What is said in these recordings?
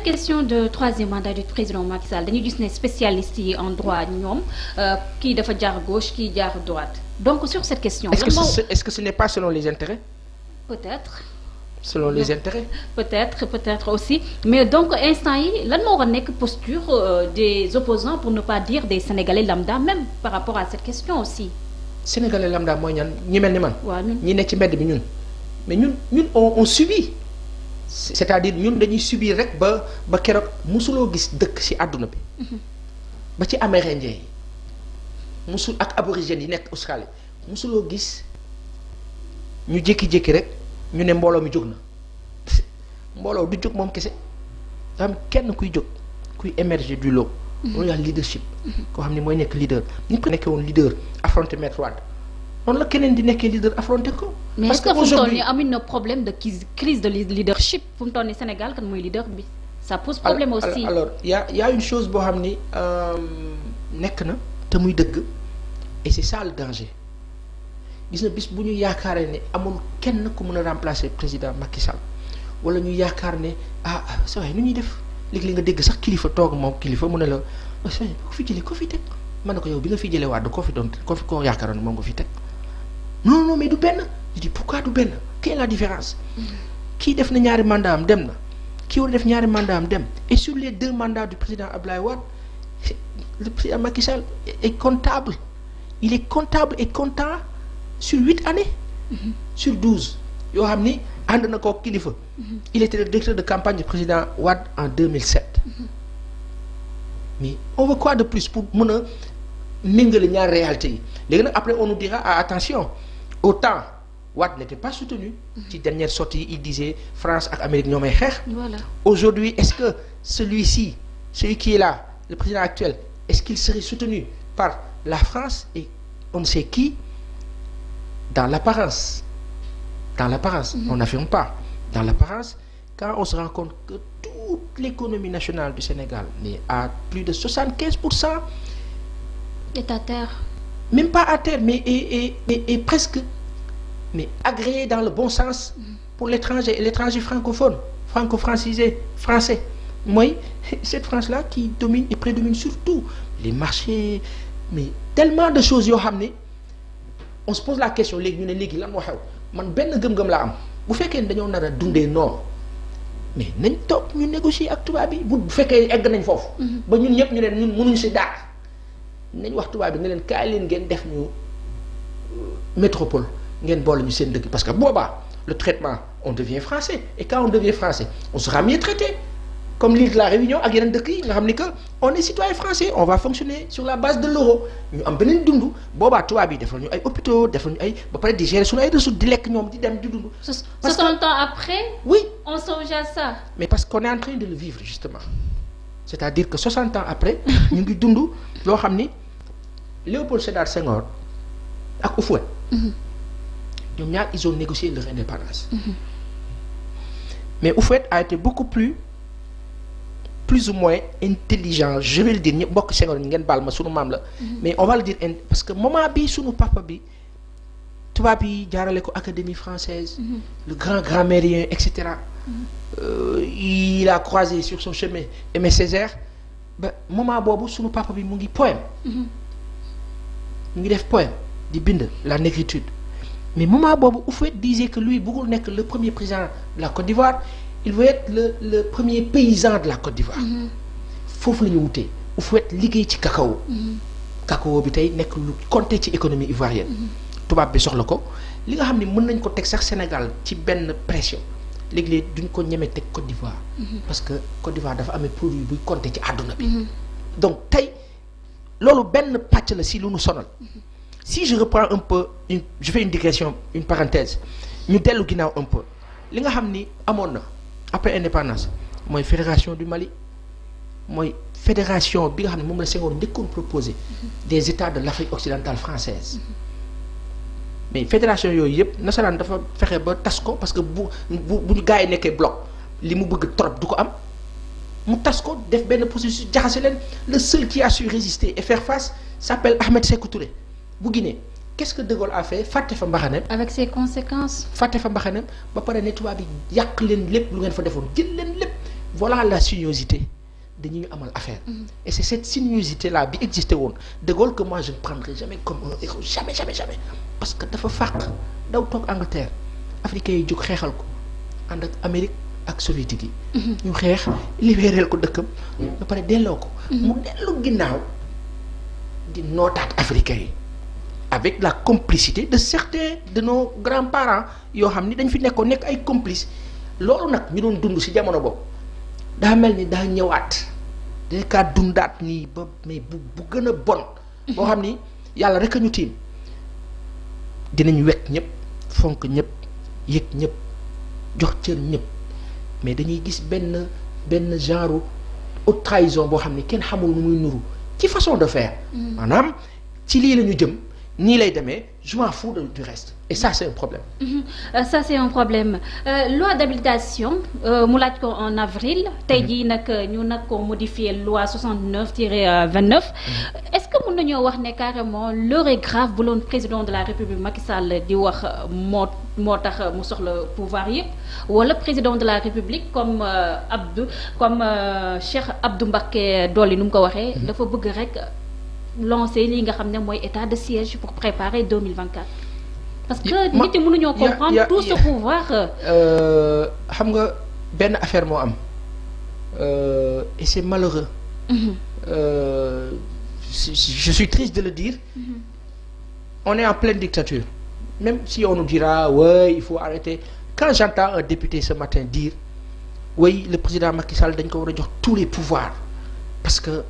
question de troisième mandat du président Macky Sall dañuy gis ne spécialistes yi en droit ñoom kii dafa jaar gauche kii jaar droite donc sur cette question. Est-ce que ce n'est pas selon les intérêts? Peut-être. Selon les intérêts. Peut-être aussi mais donc instant yi lan moo war a nekk posture des opposants pour ne pas dire des Sénégalais lambda même par rapport à cette question aussi. Sénégalais lambda mooy ñan ñi mel ni man. waaw ñun ñi nekk ci mbedd bi ñun. mais ñun on subit. c'est-à-dire ñun dañuy subir rek ba keroog musuloo gis dëkk ci àdduna bi. ba ci amérindien yi musul ak aborigènes yi nekk Australie musuloo gis ñu jékki-jékki rek ñu ne mbooloo mi jóg na mbooloo du jóg moom kese nga xam kenn kuy jóg kuy émerger du lot. loolu wax leadership. koo xam ne mooy nekk leader ñu ko nekkee woon leader affronter Maître Wade noonu la keneen di nekkee leader affronter ko. mais est-ce que fu mu toll nii amuñu problème de crise de leadership fu mu toll nii Sénégal kan mooy leader bi ça pose problème aussi. alors y a une chose boo xam ni nekk na te muy dëgg et c'est ça le danger gis na bis bu ñu yaakaaree ne amul kenn ku mën a remplacer président Macky Sall wala ñu yaakaar ne saa waay nu ñuy def léegi nga dégg sax kilifa toog moom kilifa mu ne la saa waay ko fi jëlee ko fi teg man na ko yow bi nga fi jëlee Wade koo fi doon koo yaakaaroon ne moom nga fi teg. non mais du benn je dis pourquoi du benn quelle est la différence kii def na ñaari mandat am dem na kii war a def ñaari mandat am dem et sur les 2 mandats du président Abdoulaye Wade le président Macky Sall est comptable il est comptable et comptant sur 8 années sur 12 yoo xam ni ànd na koo kilifa il était le directeur de campagne du président Wade en 2007 mais on veut quoi de plus pour mën a méngale ñaari réalité yi léegi nag après on nous dira attention autant Wade n'était pas soutenu ci dernière sortie il disait France ak Amérique ñoo may xeex. Voilà. Aujourd'hui est-ce que celui qui est là le président actuel est-ce qu'il serait soutenu par la France et on ne sait qui dans l'apparence on n'affirme pas dans l'apparence quand on se rend compte que toute l'économie nationale du Sénégal est à plus de 75% est à terre. Même pas à terre, mais est presque agréé dans le bon sens pour l'étranger francophone, franco-francisé, français. Moi, cette France-là qui domine et prédomine surtout les marchés, mais tellement de choses yoo xam ne on se pose la question léegi ñu ne léegi lan moo xew man benn gëm-gëm laa am bu fekkee ne dañoo nar a dundee noonu mais nañ toog ñu négocier ak tubaab bi bu fekkee egg nañ foofu. ba ñun ñëpp ñu ne ñun mënuñ si dara. nañ wax tubaab bi ne leen kaay leen ngeen def ñu métropole ngeen boole ñu seen dëkk parce que boobaa le traitement on devient français et quand on devient français on sera mieux traité comme l'île de la Réunion ak yeneen dëkk yi nga xam ni que on est citoyen français on va fonctionner sur la base de l'euro ñu am beneen dund boobaa tubaab yi defal ñu ay hôpitaux defal ñu ay ba pare di gérer suñu ay ressources di lekk ñoom di dem di dund. 60 ans après. oui on songe à ça. mais parce qu'on est en train de le vivre justement c'est-à-dire que 60 ans après ñu ngi dund loo xam ni Léopold Sédar Senghor ak Houphouët ñoom ñaar ils ont négocié leur indépendance mais Houphouët a été beaucoup plus ou moins intelligent je vais le dire ñëpp mbokk Senghor ñi ngeen baal ma sunu maam la mais on va le dire parce que moment bi sunu papa bi tubaab yi jaarale ko académie française le grand grammairien et cetera il a croisé sur son chemin Aimé Césaire ba moment boobu sunu papa bi mu ngi poème mu ngi def poème di bind la négritude mais moment boobu Houphouët disait que lui bëggul nekk le premier président de la Côte d'Ivoire il veut être le premier paysan de la Côte d'Ivoire foofu la ñu wutee Houphouët liggéey ci cacao cacao bi tey nekk lu compter ci économie ivoirienne tubaab bi soxla ko li nga xam ne mën nañ ko teg sax Sénégal ci benn pression léegi-léeg duñ ko ñeme teg Côte d'Ivoire parce que Côte d'Ivoire dafa amee produit buy compter ci àdduna bi donc tey loolu benn pàcc la si lu nu sonal si je reprends un peu je fais une digression une parenthèse ñu dellu ginnaaw un peu li nga xam ni amoon na après indépendance mooy fédération du Mali mooy fédération bi nga xam ne moom la Senghor njëkkoon proposé des états de l'Afrique occidentale française mais fédération yooyu yëpp nasaraan dafa fexe ba tas ko parce que bu ñu gars yi nekkee bloc li mu bëgg trop du ko am mu tas ko def benn processus jaxase leen le seul qui a su résister et faire face s'appelle Ahmed Sékou Touré bu Guinée qu'est-ce que De Gaulle a fait fàtte fa mbaxaneem avec ses conséquences. fàtte fa mbaxaneem ba pare ne tubaab bi yàq leen lépp lu ngeen fa defoon jël leen lépp voilà la sinuosité de ñi ñu amal affaire. Et c'est cette sinuosité là bi existé woon de Gaulle que moi je ne prendrai jamais comme un héros jamais parce que dafa fàq daw toog Angleterre africains yi jóg xeexal ko ànd ak Amérique ak soviétique yi. ñu xeex libéral ko dëkkam ba pare delloo ko. mu dellu ginnaaw di nootaat africains yi avec la complicité de certains de nos grands-parents yoo xam ni dañ fi nekk ay complices loolu nag ñu doon dund ci jamono boobu daa mel ni daa ñëwaat dañ kaa dundaat nii ba mais bu gën a bon. boo xam ni yàlla rek a ñu tiim dinañ wekk ñëpp fonk ñëpp yëg ñëpp jox cër ñëpp mais dañuy gis benn genre haute trahison boo xam ni kenn xamul nu muy nuru ci façon de faire. maanaam ci lii la ñu jëm. nii lay demee je m'en fous du reste et ça c'est un problème. Ça c'est un problème loi d'habilitation mu laaj ko en avril. tey jii nag ñu nag ko modifier loi 69-29. Est-ce que mën nañoo wax ne carrément l'heure est grave bu loon président de la République Macky Sall di wax moo tax mu soxla pouvoir yëpp wala président de la République comme Cheikh Abdou Mbacké Dolly nu mu ko waxee. dafa bëgg rek. Lancer li nga xam ne mooy état de siège pour préparer 2024 parce que nit ñi mënuñoo comprendre tout ce pouvoir. xam nga benn affaire moo am et c'est malheureux. Je suis triste de le dire. On est en pleine dictature même si on nous dira ouais il faut arrêter quand j'entends un député ce matin dire oui le président Macky Sall dañ ko war a jox tous les pouvoirs parce que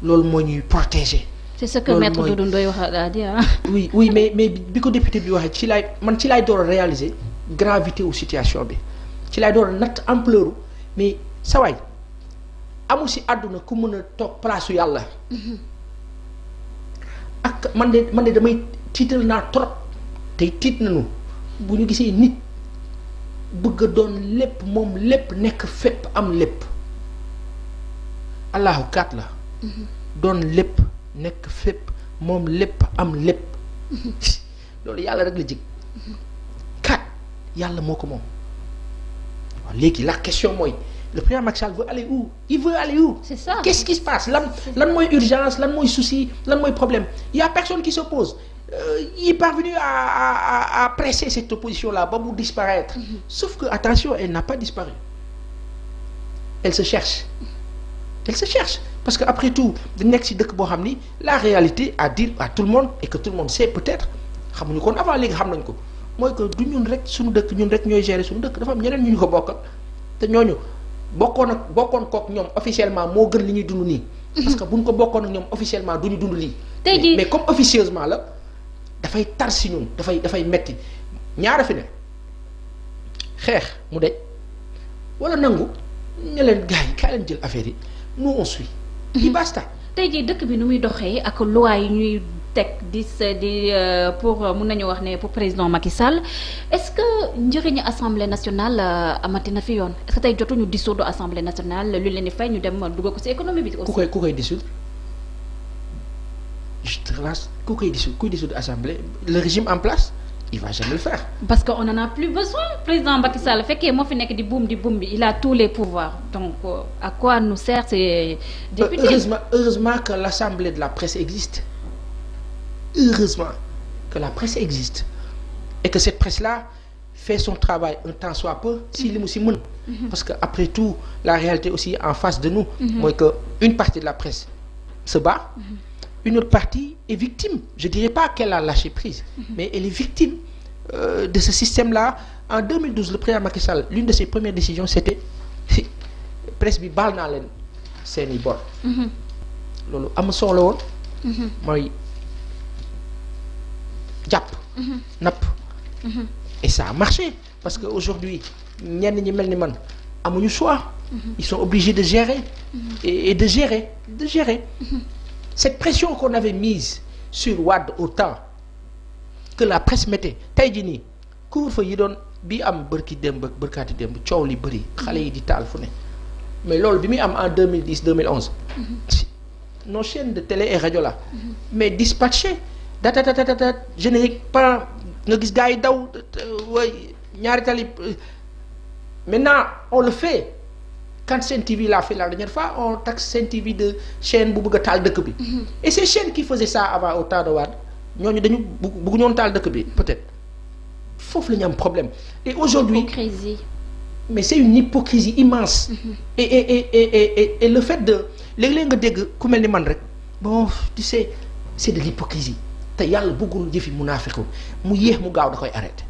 loolu moo ñuy protéger. C'est ce que maître Doudou Ndoye wax daa di oui mais bi ko député bi waxee ci laay door a réaliser gravité wu situation bi ci laay door a natt ampleur mais sa waay amul si àdduna ku mën a toog place u yàlla. ak man de damay tiital naa trop tey tiit nañu bu ñu gisee nit bëgg a doon lépp moom lépp nekk fépp am lépp allahu kat la. doon lépp nekk fépp moom lépp am lépp loolu yàlla rek la jig kat yàlla moo ko moom waaw léegi la question mooy le président Macky Sall veut aller où il veut aller où. C'est ça. Qu'est-ce qui se passe lan mooy urgence lan mooy souci lan mooy problème il y a personne qui s'oppose il est parvenu à presser cette opposition là ba mu disparaître sauf que attention elle n'a pas disparu elle se cherche parce que après tout dañ nekk ci dëkk boo xam ni la réalité à dire à tout le monde et que tout le monde sait peut-être xamuñu kon avant léegi xam nañ ko mooy que du ñun rek suñu dëkk ñun rek ñooy gérer suñu dëkk dafa am ñeneen ñu ko bokkal te ñooñu bokkoon kook ñoom officiellement moo gën li ñuy dund nii. parce que buñ ko bokkoon ak ñoom officiellement du ñu dund lii. tey jii mais comme officieusement la dafay tar si ñun dafay metti ñaara fi ne xeex mu dej wala nangu ñu leen gars yi kaa leen jël affaire yi nous on suit. di basta. tey jii dëkk bi nu muy doxee ak loi yi ñuy teg di pour mun nañu wax ne pour président Macky Sall est-ce que njëriñu assemblée nationale amati na fi yoon est-ce que tey jotuñu dissoudre assemblée nationale lu leen di fay ñu dem dugg ko ci économie bi aussi. ku koy dissoudre je te relance kuy dissoudre assemblée le régime en place il va jamais le faire. parce que on en a plus besoin président Macky Sall fekkee moo fi nekk di buum bi il a tous les pouvoirs donc à quoi nous sert ces députés. heureusement que l'assemblée de la presse existe. Heureusement que la presse existe et que cette presse-là fait son travail un temps soit peu si li mu si mën parce que après tout la réalité aussi en face de nous mooy que une partie de la presse se bat une autre partie est victime je dirais pas qu'elle a lâché prise mais elle est victime de ce système-là. En 2012 le président Macky Sall l'une de ses premières décisions c'était presse bi baal naa leen seeni bor loolu am solo woon mooy jàpp napp et ça a marché parce que aujourd'hui ñenn ñi mel ni man amuñu choix ils sont obligés de gérer et de gérer cette pression qu'on avait mise sur Wade autant que la presse mettait tey jii nii couvre-feu yi doon bi am bërkaati démb coow li bëri xale yi di taal fu ne mais loolu bi muy am en 2010 2011 nos chaînes de télé et rajo là mais dispatché datatatata générique pas nga gis gars yi daw way ñaari tali maintenant on le fait quand Sen TV l'a fait la dernière fois on taxe Sen TV de chaîne bu bëgg a taal dëkk bi. et ces chaînes qui faisaient ça avant au temps de Wade ñooñu dañu bëgg ñoon taal dëkk bi peut-être foofu la ñu am problème. et aujourd'hui hypocrisie. mais c'est une hypocrisie immense. et le fait de léeg-léeg nga dégg ku mel ni man rek bon tu sais c'est de l'hypocrisie te yàlla bëggul jëfi munaafiq mu yéex mu gaaw da koy arrêter.